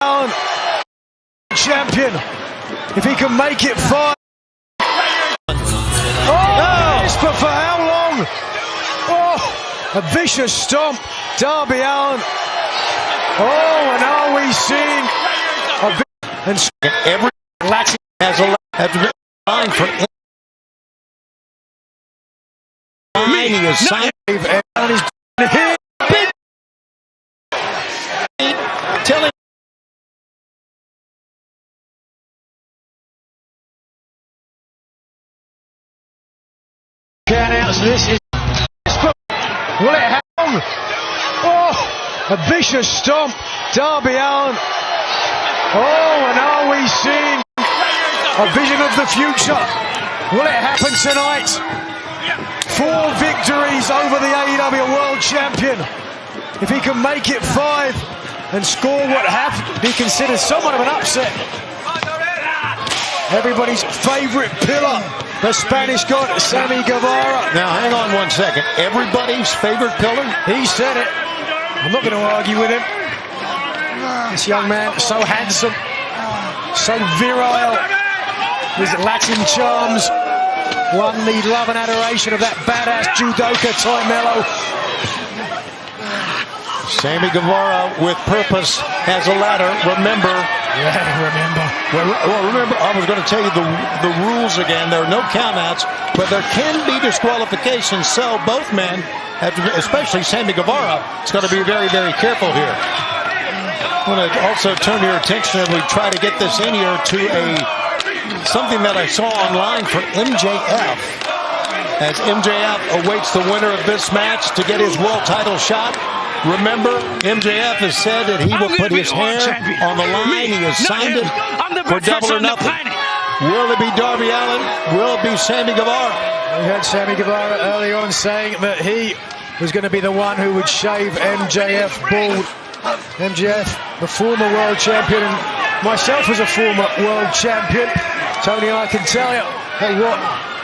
Allin, champion. If he can make it 5. But for how long? Oh, a vicious stomp. Darby Allin. Oh, and are we seeing and every latching has a line for him. He is signed and he's here. Telling countouts. This is will it happen? Oh, a vicious stomp. Darby Allin. Oh, and are we seeing a vision of the future? Will it happen tonight? 4 victories over the AEW World Champion. If he can make it 5 and score what have to be considered somewhat of an upset. Everybody's favorite pillar, the Spanish god, Sammy Guevara. Now, hang on 1 second. Everybody's favorite pillar? He said it. I'm not going to argue with him. This young man, so handsome, so virile, his Latin charms won the love and adoration of that badass judoka, Ty Mello. Sammy Guevara, with purpose, has a ladder. Remember. Yeah, remember. Well, remember, I was going to tell you the rules again. There are no countouts, but there can be disqualifications. So both men, have to, especially Sammy Guevara, has got to be very, very careful here. I want to also turn your attention as we try to get this in here to something that I saw online for MJF. As MJF awaits the winner of this match to get his world title shot. Remember, MJF has said that he will put his hand on the line. He has signed it for Double or Nothing. Will it be Darby Allin? Will it be Sammy Guevara? We heard Sammy Guevara early on saying that he was going to be the one who would shave MJF bald. MJF, the former world champion, and myself as a former world champion. Tony, I can tell you that what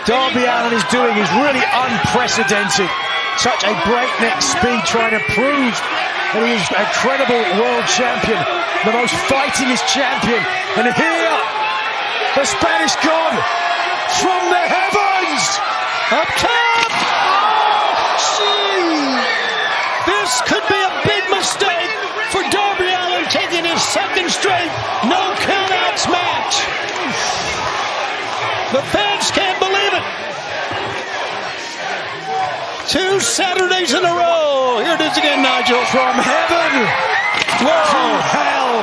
Darby Allin is doing is really unprecedented. Such a breakneck speed, trying to prove that he is a credible world champion, the most fightingest champion. And here, the Spanish god from the heavens, up top. This could be a big mistake for Darby Allin, taking his second straight no countouts match. The fans can't believe it. 2 Saturdays in a row. Here it is again, Nigel. From heaven to hell.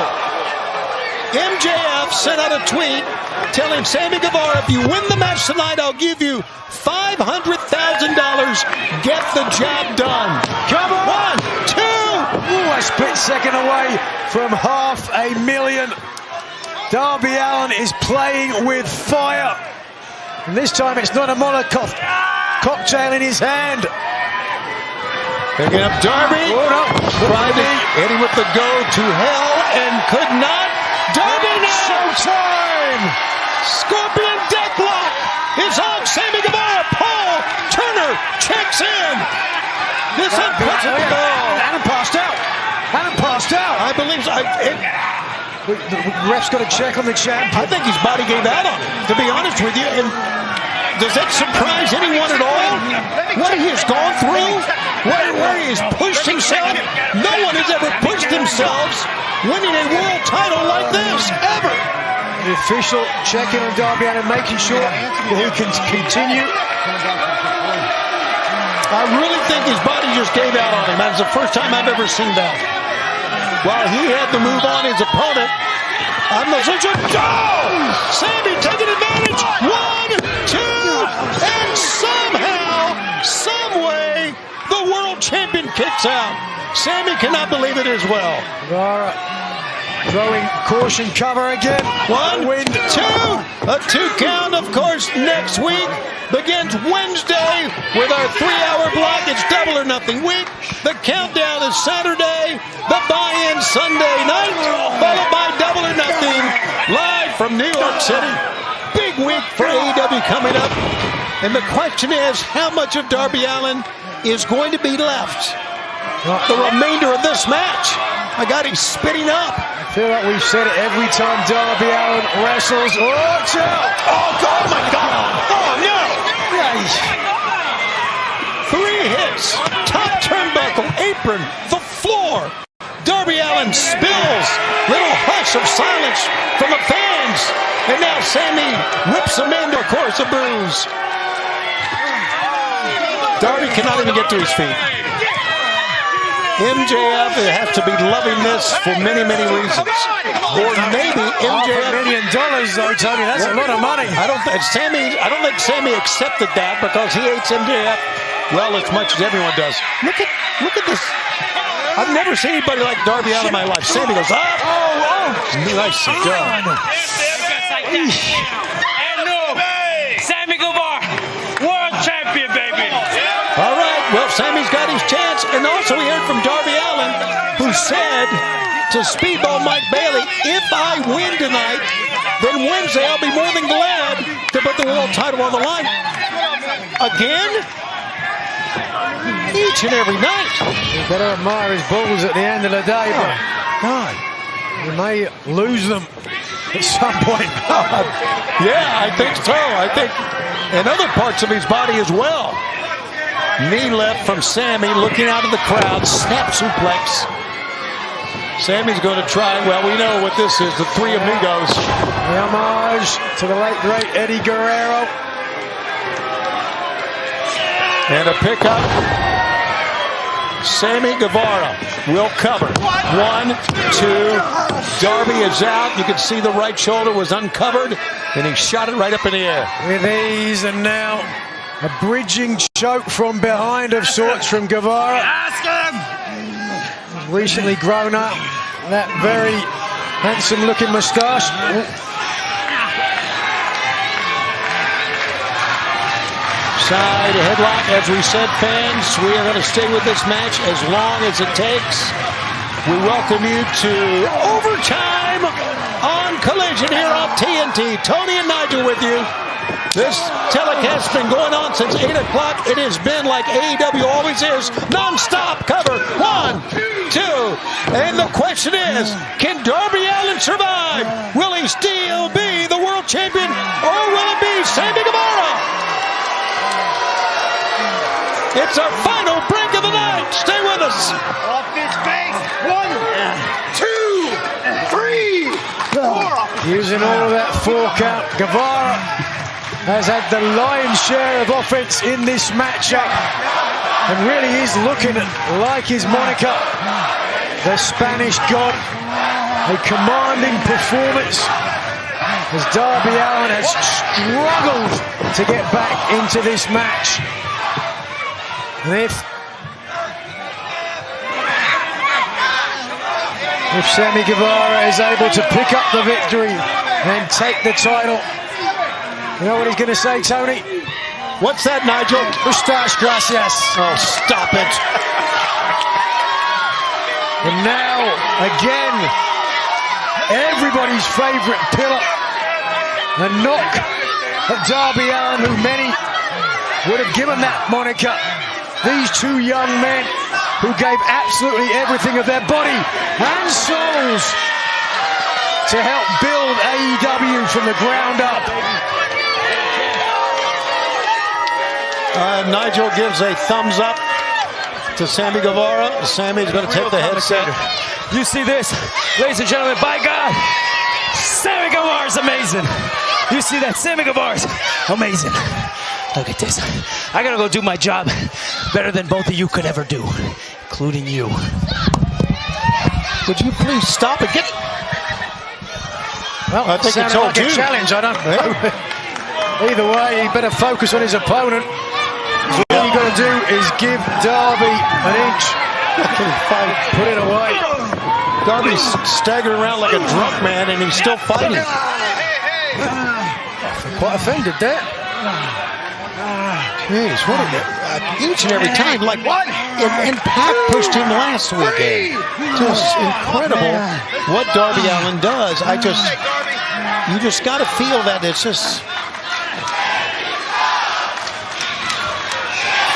MJF sent out a tweet telling Sammy Guevara, if you win the match tonight, I'll give you $500,000. Get the job done. Come on. 1, 2. Ooh, a split second away from $500,000. Darby Allin is playing with fire. And this time it's not a Molotov cocktail in his hand. Picking up Darby. Oh, no. Eddie with the go to hell and could not. Darby now. Showtime. Scorpion deathlock is on Sammy Guevara. Paul Turner checks in. This puts it Adam passed out. Adam passed out. I believe so. The ref's got to check on the champion. I think his body gave out on him, to be honest with you. And does that surprise anyone at all? What he has gone through, where he has pushed himself. No one has ever pushed themselves winning a world title like this, ever. The official checking on Darby Allin, making sure that he can continue. I really think his body just gave out on him. That's the first time I've ever seen that. While he had to move on his opponent, I'm the Sammy taking advantage. 1, 2, and somehow, some way, the world champion kicks out. Sammy cannot believe it as well. Guevara throwing caution cover again. 1, 2. A 2 count, of course, next week begins Wednesday with our 3-hour block. It's Double or Nothing week. The countdown is Saturday. The buy-in Sunday night, followed by Double or Nothing live from New York City. Big week for AEW coming up. And the question is, how much of Darby Allin is going to be left? The remainder of this match. My God, he's spitting up. feel like we've said it every time Darby Allin wrestles. Watch out! Oh my God! Oh no! Nice. 3 hits. Top turnbuckle, apron, the floor. Darby Allin spills. Little hush of silence from the fans. And now Sammy whips him into a course of bruise. Darby cannot even get to his feet. MJF has to be loving this for many, many reasons. Or maybe MJF... $500 million though, Tony. That's a lot of money. I don't think Sammy accepted that because he hates MJF well as much as everyone does. Look at this. I've never seen anybody like Darby Allin in my life. Sammy goes up. Oh. Nice done. Sammy Guevara, world champion, baby. All right, well, Sammy's got his chance. And also we heard from Darby Allin, who said to Speedball Mike Bailey, if I win tonight, then Wednesday I'll be more than glad to put the world title on the line. Again? Each and every night. You've got to admire his balls at the end of the day, but God. you may lose them at some point. Yeah, I think so. I think in other parts of his body as well. Knee left from Sammy, looking out of the crowd, snap suplex. Sammy's going to try, well, we know what this is, the Three Amigos. The homage to the late, great Eddie Guerrero. And a pickup. Sammy Guevara will cover. 1, 2. Darby is out. You can see the right shoulder was uncovered, and he shot it right up in the air. With ease, and now a bridging choke from behind of sorts from Guevara. Recently grown up. That very handsome-looking moustache. Side headlock, as we said, fans, we are going to stay with this match as long as it takes. We welcome you to overtime on Collision here on TNT. Tony and Nigel with you. This telecast has been going on since 8 o'clock. It has been like AEW always is, non-stop cover. 1, 2, and the question is, can Darby Allin survive? Will he still be the world champion, or will it be Sammy Guevara? It's our final break of the night. Stay with us. Off his face. 1, 2, 3, 4. Using all of that 4 count, Guevara has had the lion's share of offense in this matchup and really is looking like his moniker, the Spanish God. A commanding performance as Darby Allin has struggled to get back into this match. And if Sammy Guevara is able to pick up the victory and take the title, you know what he's going to say, Tony? What's that, Nigel? Mustache gracias. Oh, stop it. And now, again, everybody's favorite pillar, a knock at Darby Allin, who many would have given that moniker. These 2 young men who gave absolutely everything of their body and souls to help build AEW from the ground up. Nigel gives a thumbs up to Sammy Guevara. Sammy's going to take the headset. You see this, ladies and gentlemen, by God, Sammy Guevara's amazing. You see that? Sammy Guevara's amazing. Look at this. I gotta go do my job better than both of you could ever do, including you. Would you please stop and get... Well, I think it's all like a challenge. I don't know. Either way, he better focus on his opponent. All you got to do is give Darby an inch. Put it away. Darby's staggering around like a drunk man, and he's still fighting. Quite offended there. Jeez, what each and every time, like what? And Pac pushed him last weekend. Just incredible what Darby Allin does. You just got to feel that it's just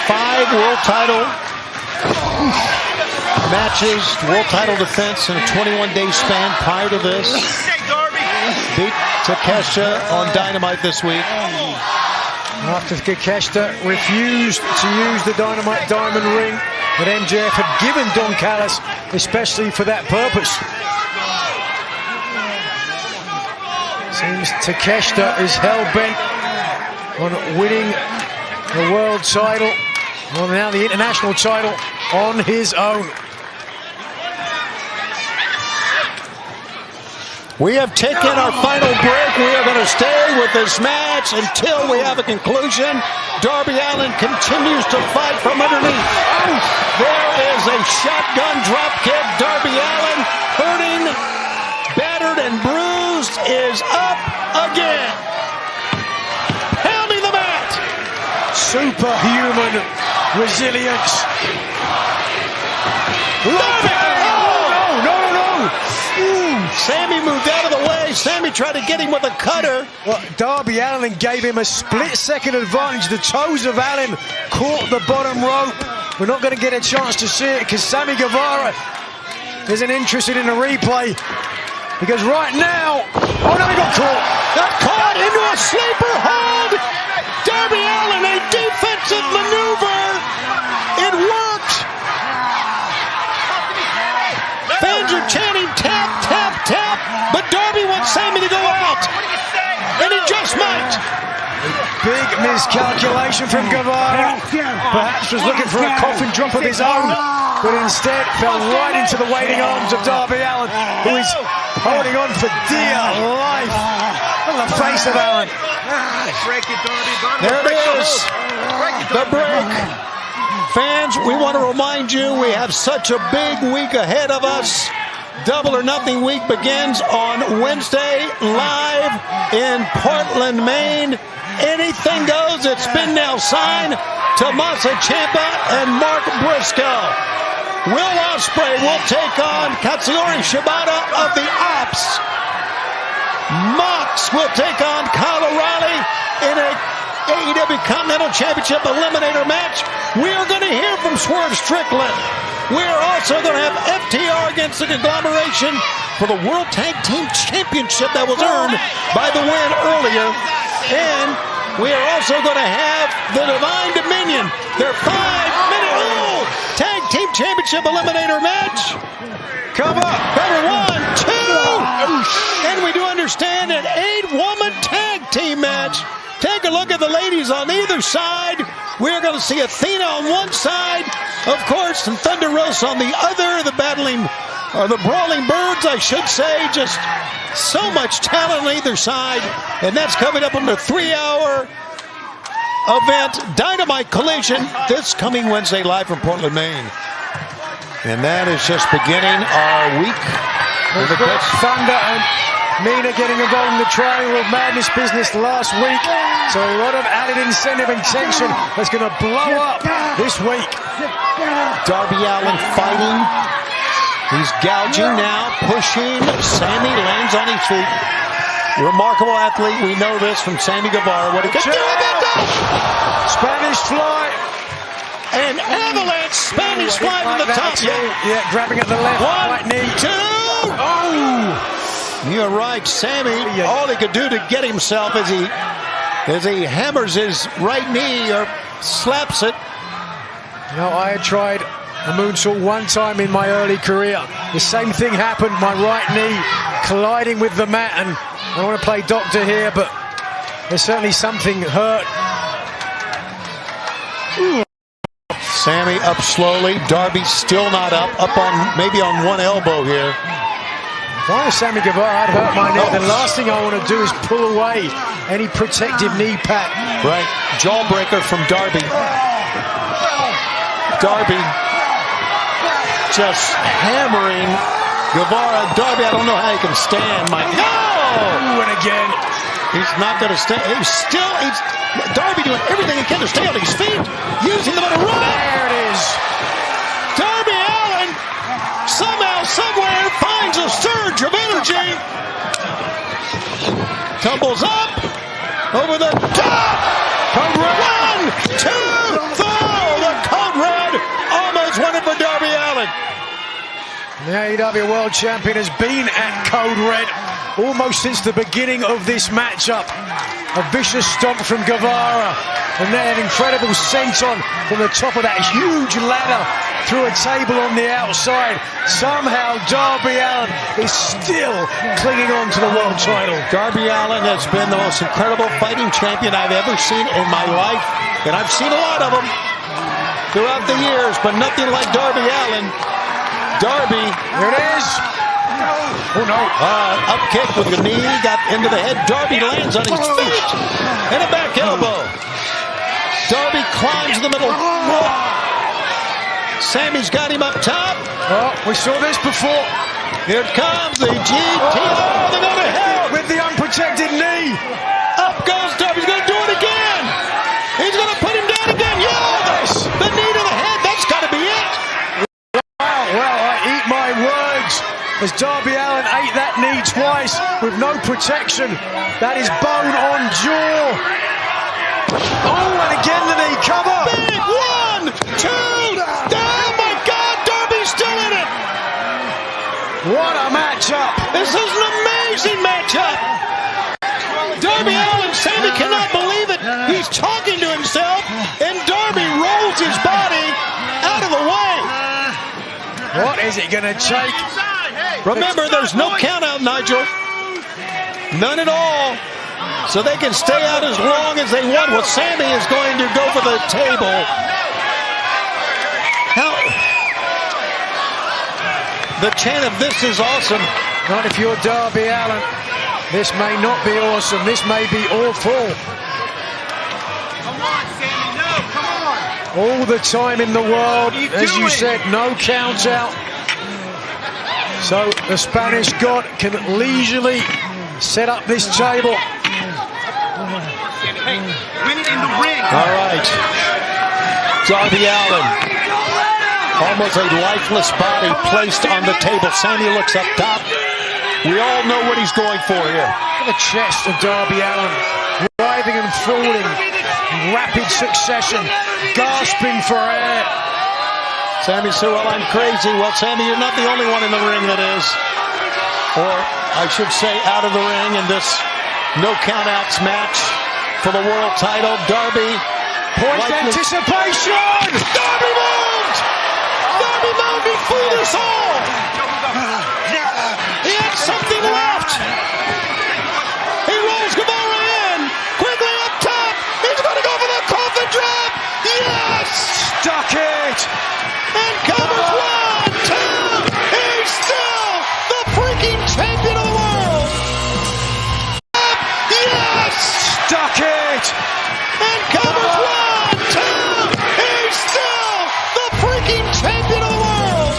5 world title. matches, world title defense in a 21-day span prior to this. Beat Takeshita on Dynamite this week. After Takeshita refused to use the Dynamite Diamond ring that MJF had given Don Callis, especially for that purpose. Seems Takeshita is hell-bent on winning the world title, well, now the international title, on his own. We have taken our final break. We are going to stay with this match until we have a conclusion. Darby Allin continues to fight from underneath. There is a shotgun drop kick. Darby Allin, hurting, battered, and bruised, is up again. Pounding the mat. Superhuman resilience. Sammy moved out of the way. Sammy tried to get him with a cutter. Well, Darby Allin gave him a split-second advantage. The toes of Allin caught the bottom rope. We're not going to get a chance to see it because Sammy Guevara isn't interested in a replay. Because right now, oh no, he got caught. Got caught into a sleeper hold. Darby Allin, a defensive maneuver. It worked. Fans are chanting tap, tap, tap, but Darby wants Sammy to go out, and he just might. Big miscalculation from Guevara. Perhaps was looking for a coffin drop of his own, but instead fell right into the waiting arms of Darby Allin, who is holding on for dear life on the face of Allin. There it is, the break. Fans, we want to remind you we have such a big week ahead of us. Double or Nothing week begins on Wednesday, live in Portland, Maine. Anything goes. It's been now signed. Tommaso Ciampa and Mark Briscoe. Will Ospreay will take on Katsuyori Shibata of the Ops. Mox will take on Kyle O'Reilly in a AEW Continental Championship Eliminator match. We are going to hear from Swerve Strickland. We are also going to have FTR against the conglomeration for the World Tag Team Championship that was earned by the win earlier. And we are also going to have the Divine Dominion, their 5-minute Tag Team Championship Eliminator match. Come up, better 1, 2, and we do understand an 8-woman tag team match. Take a look at the ladies on either side. We're going to see Athena on one side, of course, and Thunder Rosa on the other. The Brawling Birds, I should say. Just so much talent on either side. And that's coming up on the 3-hour event, Dynamite Collision, this coming Wednesday live from Portland, Maine. And that is just beginning our week. Thunder and Mina getting involved in the Triangle of Madness business last week. So a lot of added incentive and tension that's going to blow up this week. Darby Allin fighting. He's gouging now, pushing. Sammy lands on his feet. Remarkable athlete. We know this from Sammy Guevara. What he can do about that? Spanish fly. An avalanche Spanish fly from the top. Yeah, grabbing at the left right knee. 2. Oh! You're right, Sammy. All he could do to get himself as he hammers his right knee or slaps it. You know, I had tried a moonsault one time in my early career. The same thing happened. My right knee colliding with the mat, and I don't want to play doctor here, but there's certainly something hurt. Sammy up slowly. Darby still not up. Up on maybe on one elbow here. If I was Sammy Guevara, I'd hurt my knee. The last thing I want to do is pull away any protective knee pad. Right. Jawbreaker from Darby. Darby just hammering Guevara. Darby, I don't know how he can stand. Ooh, and again. He's not going to stand. Darby doing everything he can to stay on his feet. Using them on a run. There it is. Darby Allin somehow, somewhere finds a surge of energy. Tumbles up. Over the top. Code red. 1, 2, throw. The code red almost won it for Darby Allin. The AEW World Champion has been at Code Red almost since the beginning of this matchup. A vicious stomp from Guevara, and then an incredible senton from the top of that huge ladder through a table on the outside. Somehow Darby Allin is still clinging on to the world title. Darby Allin has been the most incredible fighting champion I've ever seen in my life, and I've seen a lot of them throughout the years, but nothing like Darby Allin. Darby, here it is. Oh no. Up kick with the knee, got into the head. Darby lands on his feet and a back elbow. Darby climbs the middle. Sammy's got him up top. Oh, we saw this before. Here it comes, the GTO. They go to hell with the unprotected knee. Up goes Darby. He's going to do it again. He's going to put him down again. Yes! The knee to the head. That's got to be it. Wow, well, I eat my words. As Darby Allin ate that knee twice with no protection. That is bone on jaw. Oh, and again the knee cover. Big 1, 2. Oh my God, Darby's still in it. What a matchup. This is an amazing matchup. Darby Allin, Sammy cannot believe it. He's talking to himself, and Darby rolls his body out of the way. What is it going to take? Remember, there's no count out, Nigel. None at all. So they can stay out as long as they want. Well, Sammy is going to go for the table. Now, the chant of "This is awesome." Not if you're Darby Allin. This may not be awesome. This may be awful. Come on, Sammy. No, come on. All the time in the world. As you said, no count out. So the Spanish God can leisurely set up this table. Hey, win it in the ring. All right. Darby Allin. Almost a lifeless body placed on the table. Sammy looks up top. We all know what he's going for here. The chest of Darby Allin. Writhing and falling in rapid succession. Gasping for air. Sammy said, well, I'm crazy. Well, Sammy, you're not the only one in the ring that is. Or, I should say, out of the ring in this no countouts match for the world title. Darby. Poised anticipation! Darby moved! Darby moved! He fooled us all! He had something left! He rolls Guevara in! Quickly up top! He's going to go for the coffin drop! Yes! Stuck it! And covers 1, 2! He's still the freaking champion of the world! Yes! Stuck it! And covers 1, 2! He's still the freaking champion of the world!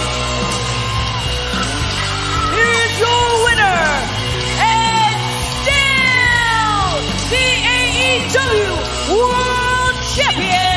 Here's your winner, and still the AEW World Champion,